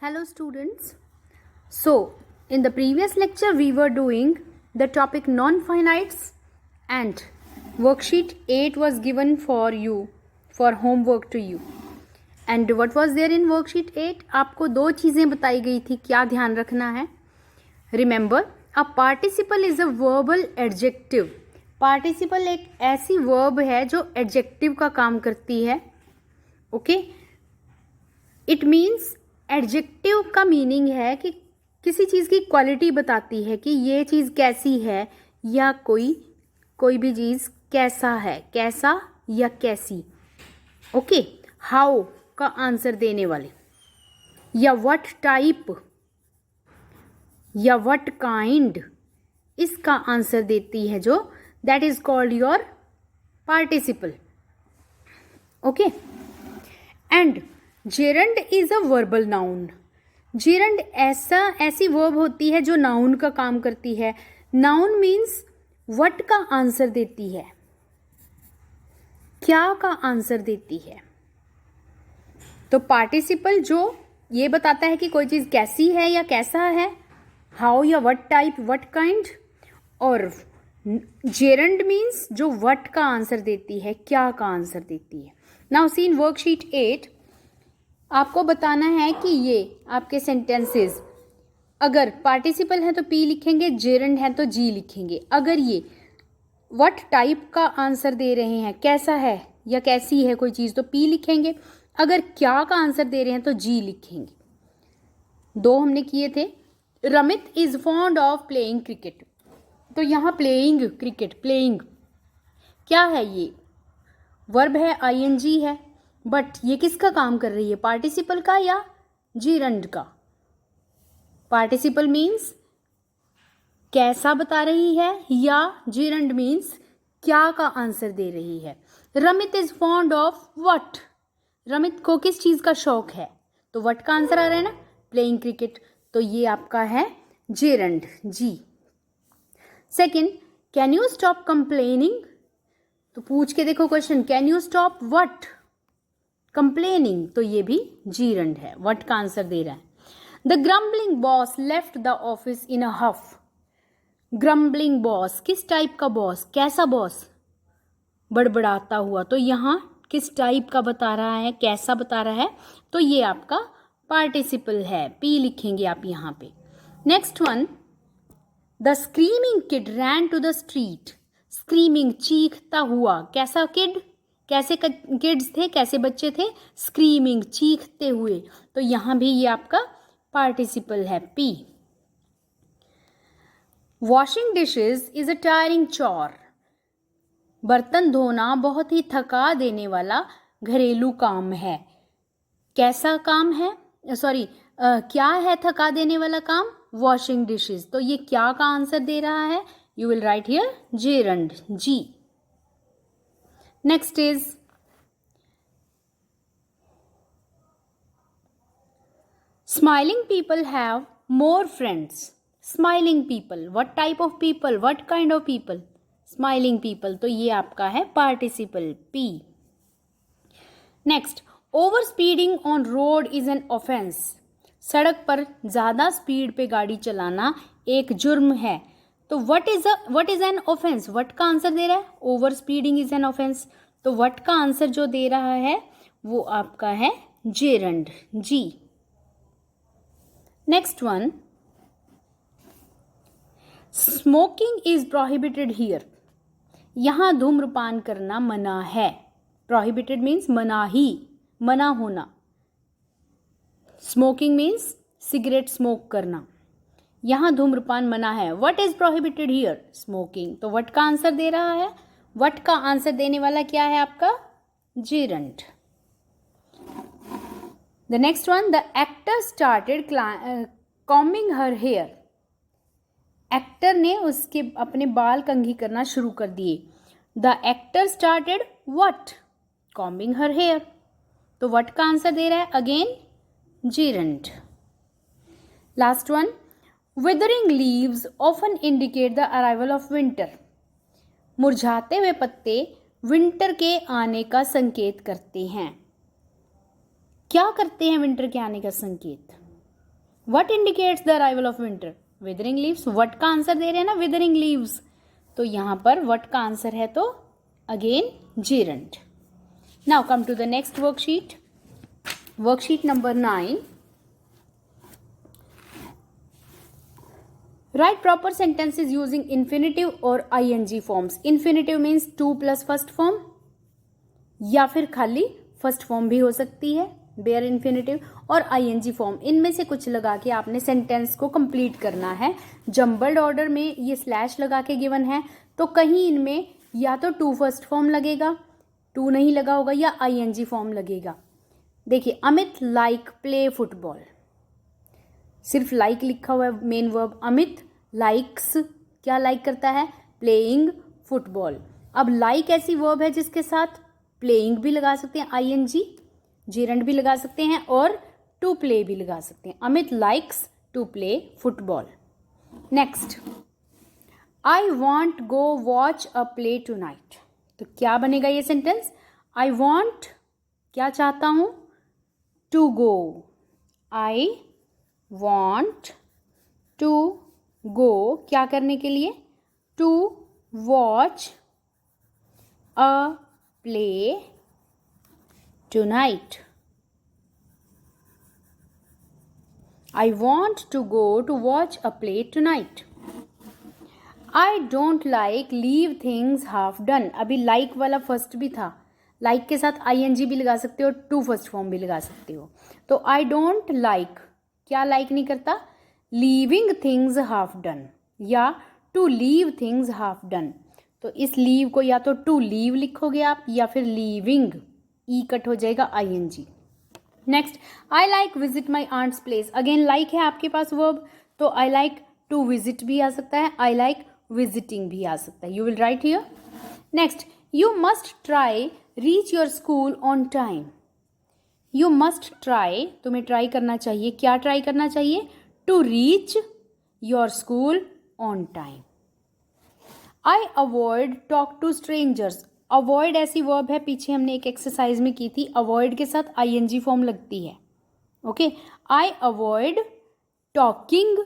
Hello students. So in the previous lecture we were doing the topic non-finites and worksheet 8 was given for you for homework to you. And what was there in worksheet 8? आपको दो चीज़ें बताई गई थी, क्या ध्यान रखना है. Remember, a participle is a verbal adjective. Participle एक ऐसी verb है जो adjective का काम करती है. Okay? It means एडजेक्टिव का मीनिंग है कि किसी चीज़ की क्वालिटी बताती है कि ये चीज़ कैसी है या कोई भी चीज़ कैसा है, कैसा या कैसी. ओके, हाउ का आंसर देने वाले, या व्हाट टाइप या व्हाट काइंड, इसका आंसर देती है जो that is called your participle. Okay, and gerund is a verbal noun. Gerund ऐसी वर्ब होती है जो नाउन का काम करती है. नाउन मीन्स व्हाट का आंसर देती है, क्या का आंसर देती है. तो पार्टिसिपल जो ये बताता है कि कोई चीज़ कैसी है या कैसा है, हाउ या व्हाट टाइप, व्हाट काइंड. और जेरंड मीन्स जो व्हाट का आंसर देती है, क्या का आंसर देती है. नाउ सी इन वर्कशीट 8 आपको बताना है कि ये आपके सेंटेंसेस अगर पार्टिसिपल है तो पी लिखेंगे, जेरंड है तो जी लिखेंगे. अगर ये व्हाट टाइप का आंसर दे रहे हैं, कैसा है या कैसी है कोई चीज़, तो पी लिखेंगे. अगर क्या का आंसर दे रहे हैं तो जी लिखेंगे. दो हमने किए थे. Ramit is fond of playing cricket. तो यहाँ प्लेइंग क्रिकेट, प्लेइंग क्या है, ये वर्ब है, आईएनजी है, बट ये किसका काम कर रही है, पार्टिसिपल का या जेरंड का. पार्टिसिपल मीन्स कैसा बता रही है या जेरंड मीन्स क्या का आंसर दे रही है. Ramit is fond of what. Ramit को किस चीज़ का शौक है, तो व्हाट का आंसर आ रहा है ना, प्लेइंग क्रिकेट. तो ये आपका है जेरंड, जी. Second, can you stop complaining. तो पूछ के देखो question, can you stop what, complaining. तो ये भी जेरंड है, व्हाट का आंसर दे रहा है. The grumbling boss left the office in a huff. Grumbling boss, किस टाइप का बॉस, कैसा बॉस, बड़बड़ाता हुआ. तो यहाँ किस टाइप का बता रहा है, कैसा बता रहा है, तो ये आपका पार्टिसिपल है, पी लिखेंगे आप यहाँ पे. Next one, the screaming kid ran to the street. Screaming, चीखता हुआ, कैसा किड, कैसे किड्स थे, कैसे बच्चे थे, स्क्रीमिंग, चीखते हुए. तो यहाँ भी ये आपका पार्टिसिपल है, P. Washing dishes is a tiring chore. बर्तन धोना बहुत ही थका देने वाला घरेलू काम है. कैसा काम है, सॉरी क्या है थका देने वाला काम, वॉशिंग डिशेज. तो ये क्या का आंसर दे रहा है, you will write here gerund, जी. Next is smiling people have more friends. Smiling people, what type of people, what kind of people, smiling people. तो ये आपका है participle, P. Next, over speeding on road is an offense. सड़क पर ज़्यादा speed पे गाड़ी चलाना एक जुर्म है. तो what is an offense, what का आंसर दे रहा है, over speeding is an offence. तो what का आंसर जो दे रहा है वो आपका है जेरंड, जी. Next one, smoking is prohibited here. यहाँ धूम्रपान करना मना है. प्रोहिबिटेड मीन्स मनाही, मना होना. स्मोकिंग मीन्स सिगरेट स्मोक करना. यहाँ धूम्रपान मना है. What is prohibited here, smoking. तो व्हाट का आंसर दे रहा है, व्हाट का आंसर देने वाला क्या है आपका, gerund. The next one, the actor started combing her hair. Actor ने उसके अपने बाल कंघी करना शुरू कर दिए. The actor started what, combing her hair. तो व्हाट का आंसर दे रहा है again gerund. Last one, withering leaves often indicate the arrival of winter. मुरझाते हुए पत्ते विंटर के आने का संकेत करते हैं. क्या करते हैं विंटर के आने का संकेत, what indicates the arrival of winter? Withering leaves. What का आंसर दे रहे हैं ना, विदरिंग लीव्स, तो यहाँ पर वट का आंसर है तो again gerund. Now come to the next worksheet, worksheet number 9। Right proper sentences using infinitive और ing forms. Infinitive means 2 plus first form, या फिर खाली फर्स्ट फॉर्म भी हो सकती है, बेयर इन्फिनेटिव, और ing फॉर्म। इनमें से कुछ लगा के आपने सेंटेंस को कंप्लीट करना है। जम्बल्ड ऑर्डर में ये स्लैश लगा के गिवन है, तो कहीं इनमें या तो 2 फर्स्ट फॉर्म लगेगा, 2 नहीं लगा होगा, या ing फॉर्म लगेगा। देखिए, अमित लाइक प्ले फुटबॉल, सिर्फ लाइक लिखा हुआ है मेन वर्ब। अमित लाइक्स, क्या लाइक करता है? Playing football. अब लाइक ऐसी वर्ब है जिसके साथ प्लेइंग भी लगा सकते हैं, ing, जेरंड भी लगा सकते हैं, और टू प्ले भी लगा सकते हैं। Amit likes to play football. Next, I want go watch a play tonight, तो क्या बनेगा ये सेंटेंस? आई वॉन्ट, क्या चाहता हूं? To go, I want to go, क्या करने के लिए? To watch a play tonight. I want to go to watch a play tonight. I don't like leave things half done. अभी like वाला first भी था, like के साथ ing भी लगा सकते हो, टू फर्स्ट फॉर्म भी लगा सकते हो। तो I don't like, क्या like नहीं करता? leaving things half done, या to leave things half done। तो इस leave को या तो to leave लिखोगे आप, या फिर leaving, ई कट हो जाएगा ing। Next, I like visit my aunt's place. Again like है आपके पास वर्ब, तो आई लाइक टू विजिट भी आ सकता है, आई लाइक विजिटिंग भी आ सकता है। You will write here. Next, you must try reach your school on time. You must try, तुम्हें ट्राई करना चाहिए, क्या ट्राई करना चाहिए? To reach your school on time. I avoid talk to strangers. Avoid ऐसी वर्ब है, पीछे हमने एक एक्सरसाइज में की थी, अवॉइड के साथ ing फॉर्म लगती है। Okay, I avoid talking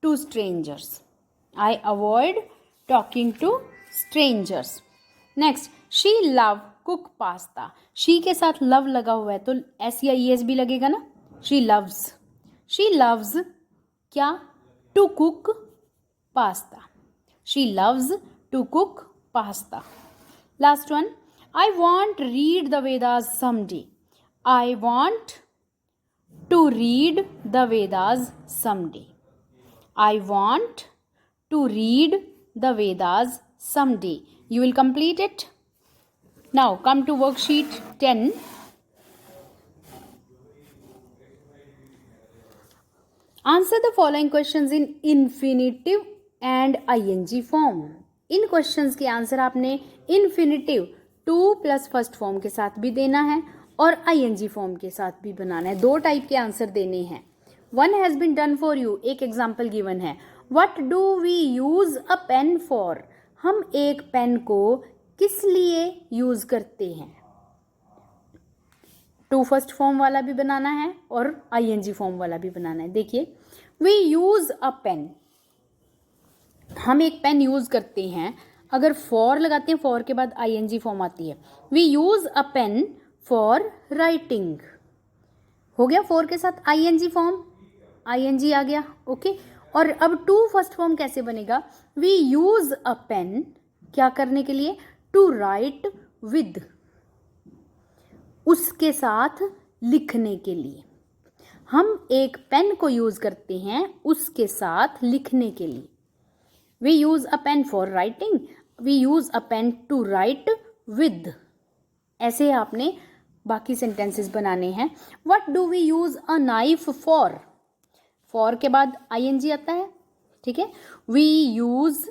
to strangers, I avoid talking to strangers. Next, she love cook pasta. She के साथ लव लगा हुआ है, तो एस या es भी लगेगा ना। शी लव्स क्या? To cook pasta, she loves to cook pasta. Last one, I want read the Vedas someday. I want to read the Vedas someday. I want to read the Vedas someday. You will complete it. Now come to worksheet 10. Answer the following questions in infinitive and ing form. In questions के answer आपने infinitive 2 plus first form के साथ भी देना है और ing form के साथ भी बनाना है। 2 टाइप के आंसर देने हैं। One has been done for you, एक एग्जाम्पल गिवन है। What do we use a pen for? हम एक पेन को किस लिए यूज करते हैं? 2 फर्स्ट फॉर्म वाला भी बनाना है और ing फॉर्म वाला भी बनाना है। देखिए, वी यूज अ पेन, हम एक पेन यूज करते हैं। अगर फॉर लगाते हैं, फॉर के बाद ing फॉर्म आती है। We use a pen for writing, हो गया फॉर के साथ ing फॉर्म, ing आ गया। ओके, और अब 2 फर्स्ट फॉर्म कैसे बनेगा? वी यूज अ पेन, क्या करने के लिए? टू राइट विद, उसके साथ लिखने के लिए। हम एक पेन को यूज करते हैं उसके साथ लिखने के लिए। We use a pen for writing. We use a pen to write with. ऐसे आपने बाकी सेंटेंसेस बनाने हैं। What do we use a knife for? For के बाद ing आता है, ठीक है। We use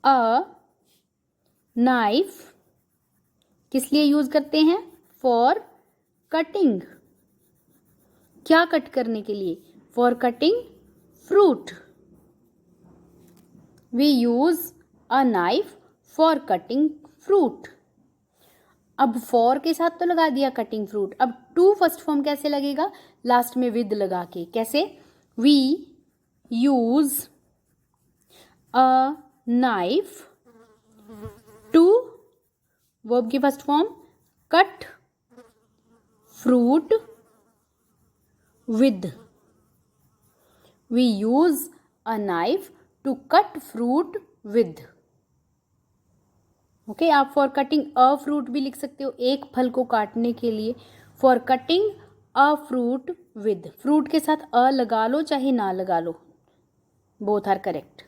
a knife, किस लिए यूज करते हैं? For cutting, क्या कट करने के लिए? For cutting fruit. We use a knife for cutting fruit. अब for के साथ तो लगा दिया cutting fruit, अब टू फर्स्ट फॉर्म कैसे लगेगा? लास्ट में विद लगा के। कैसे? We use a knife to, verb की first form cut fruit with. We use a knife to cut fruit with. Okay, आप फॉर कटिंग अ फ्रूट भी लिख सकते हो, एक फल को काटने के लिए। For cutting a fruit with, fruit के साथ अ लगा लो चाहे ना लगा लो, both are correct.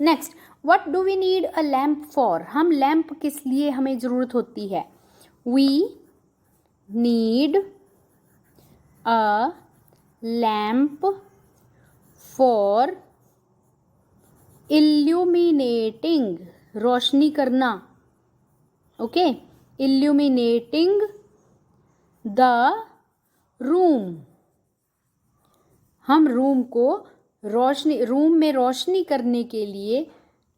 Next, what do we need a lamp for? हम लैम्प किस लिए हमें जरूरत होती है? We need a lamp for illuminating, रोशनी करना। Okay, illuminating the room. हम रूम को रूम में रोशनी करने के लिए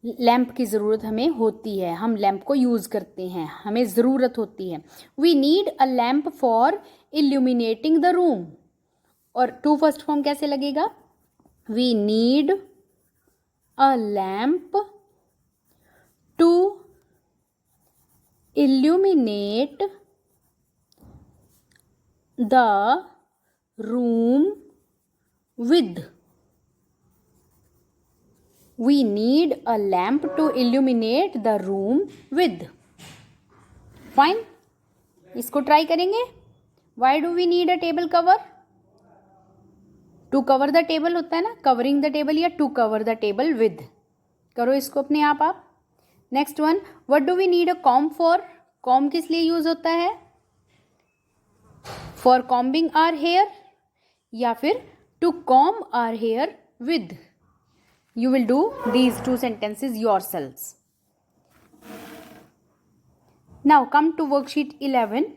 लैंप की ज़रूरत हमें होती है, हम लैंप को यूज़ करते हैं, हमें ज़रूरत होती है। We need a lamp for illuminating the room. और टू फर्स्ट फॉर्म कैसे लगेगा? We need a lamp to illuminate the room with. We need a lamp to illuminate the room with. Fine, इसको ट्राई करेंगे। Why do we need a table cover? To cover the table होता है ना, covering the table या to cover the table with। करो इसको अपने आप। Next one, what do we need a comb for? Comb किस लिए यूज होता है? फॉर कॉम्बिंग आवर हेयर या फिर to comb our hair with. You will do these two sentences yourselves. Now come to worksheet 11.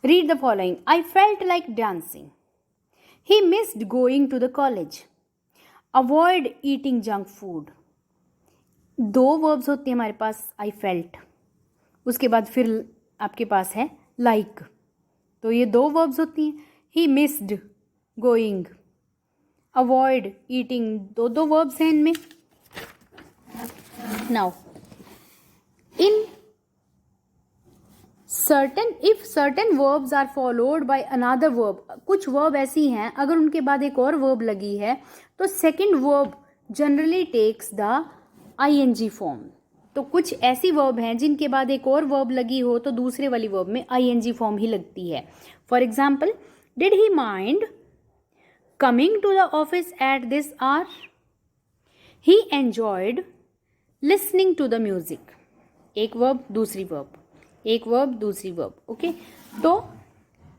Read the following. I felt like dancing. He missed going to the college. Avoid eating junk food. दो verbs होते हैं हमारे पास, I felt, उसके बाद फिर आपके पास है like, तो ये दो वर्ब्स होती हैं। He missed going, avoid eating, दो वर्ब्स हैं इनमें। Now in if certain verbs are followed by another verb, कुछ वर्ब ऐसी हैं अगर उनके बाद एक और वर्ब लगी है तो second verb generally takes the ING form. तो कुछ ऐसी वर्ब हैं जिनके बाद एक और वर्ब लगी हो तो दूसरे वाली वर्ब में आईएनजी फॉर्म ही लगती है। For example, did he mind coming to the office at this hour? He enjoyed listening to the music. एक वर्ब दूसरी वर्ब, एक वर्ब दूसरी वर्ब। ओके, तो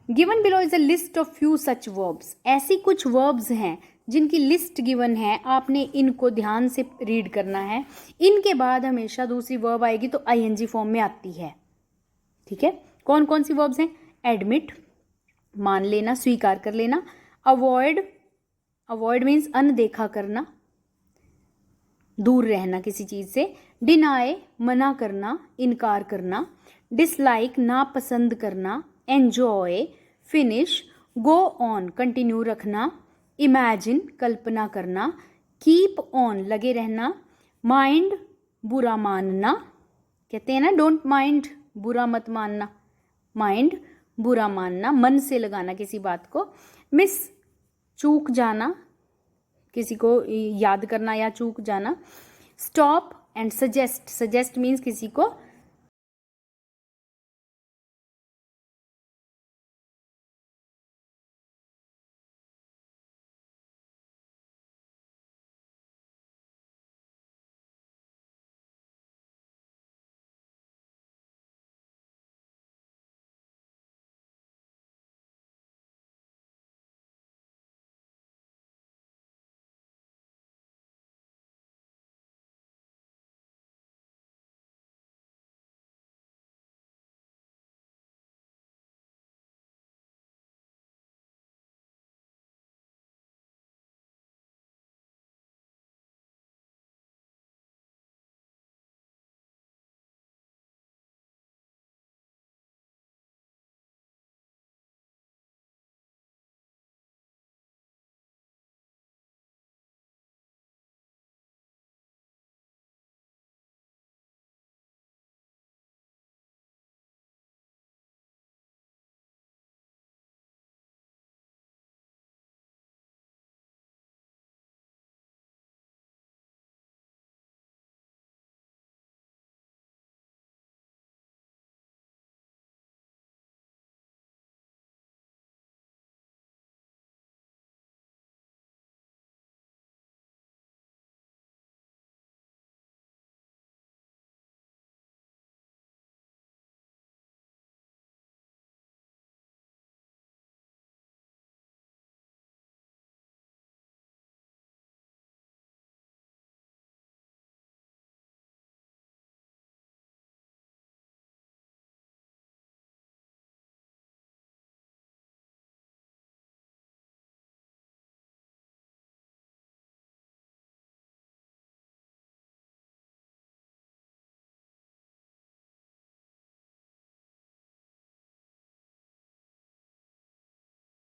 given below is a list of few such verbs. ऐसी कुछ verbs हैं जिनकी list given है, आपने इनको ध्यान से रीड करना है। इनके बाद हमेशा दूसरी वर्ब आएगी तो आईएनजी फॉर्म में आती है। ठीक है, कौन कौन सी वर्ब्स हैं? एडमिट, मान लेना, स्वीकार कर लेना। अवॉइड, अवॉइड मीन्स अनदेखा करना, दूर रहना किसी चीज से। डिनाई, मना करना, इनकार करना। डिसलाइक, नापसंद करना। Enjoy, finish. Go on, continue रखना। इमेजिन, कल्पना करना। कीप ऑन, लगे रहना। माइंड, बुरा मानना, कहते हैं ना डोंट माइंड, बुरा मत मानना। माइंड, बुरा मानना, मन से लगाना किसी बात को। मिस, चूक जाना, किसी को याद करना या चूक जाना। Stop and suggest, suggest means किसी को